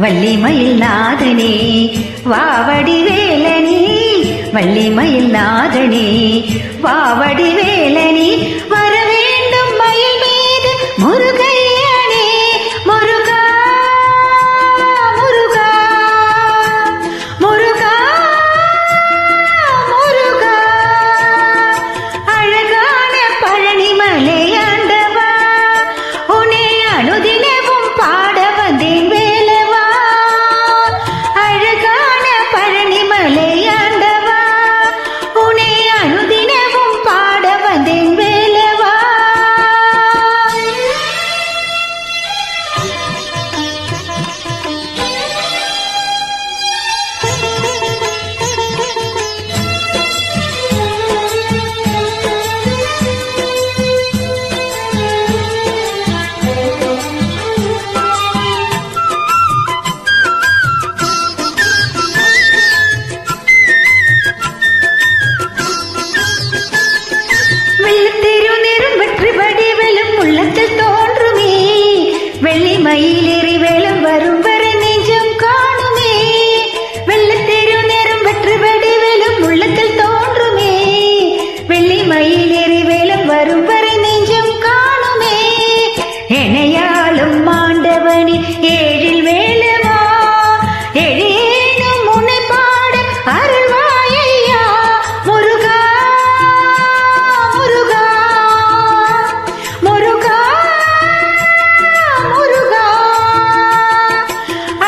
வள்ளிமயில் நாதனே வாவடி வேலனி, வள்ளிமயில் நாதனே வாவடி வேலனி, வர வேண்டும் மயில் மீது முருகையனே, முருகா முருகா முருகா முருகா, அழகான பழனிமலை ஆண்டவா, உன்னை அனுதினமும் பாட வந்தேன் வேலவா, அழகான பழனிமலை ஆண்டவா, உன்னை அனுதினமும் பாட வந்தேன் வேலவா. உள்ளத்தில் தோன்றுமே வெள்ளி மயிலேறி வேலம் வரும் வரை நெஞ்சம் காணுமே, வெள்ளத்தெரு நேரம் வெற்றி படி வேலும் உள்ளத்தில் தோன்றுமே, வெள்ளி மயிலேறி வேலம் வரும் வரை நெஞ்சம் காணுமே, எனையாலும் மாண்டவனி ஏழில் வேலவா, எழேனும் உன்னை பாட அருள்வாயையா, முருகா முருகா முருகா முருகா,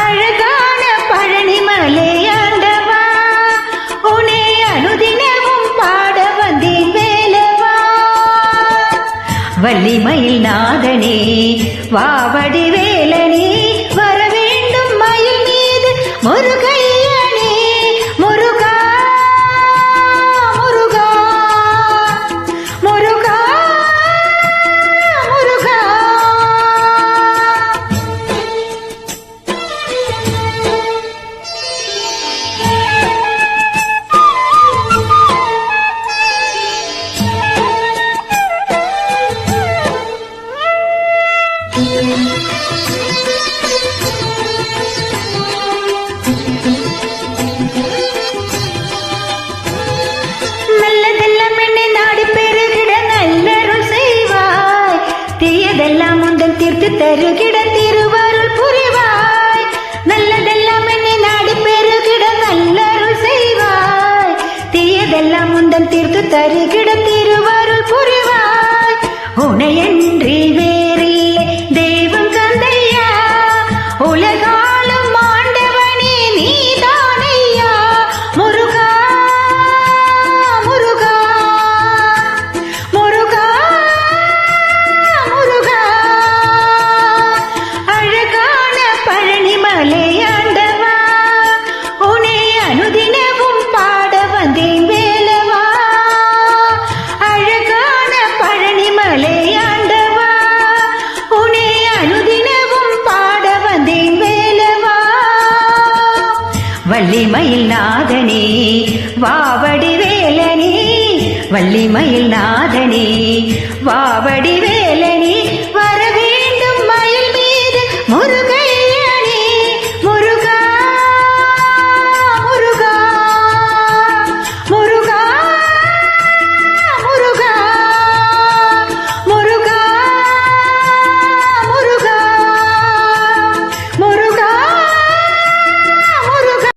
அழகான பழனிமலை ஆண்டவா, உன்னை அனுதினமும் பாட வந்தேன் வேலவா, வள்ளிமயில் நாதனே வாவடி வேலனே, வர வேண்டும் மயில் மீது முருகையனே, முருகா முருகா முருகா முருகா. நல்லதெல்லாம் என்னை நாடி பெருகிட நல்லருள் செய்வாய், தீயதெல்லாம் உந்தன் தீர்த்து தருகிட திருவருள் புரிவாய், நல்லதெல்லாம் என்னை நாடி பெருகிட நல்லருள் செய்வாய், தீயதெல்லாம் உந்தன் தீர்த்து தருகிட திருவருள் புரிவாய், உனையன்றி வேறில்லை தெய்வம் கந்தையா, உலகாலும் ஆண்டவனே நீதானையா, முருகா முருகா முருகா முருகா, அழகான பழனிமலை ஆண்டவா, உன்னை அனுதினமும் பாட வந்தேன் வேலவா, அழகான பழனிமலை ஆண்டவா, உன்னை அனுதினமும் பாட வந்தேன் வேலவா, வள்ளிமயில் நாதனே வாவடி வேலனே, வள்ளிமயில் நாதனே வாவடி வேலனே.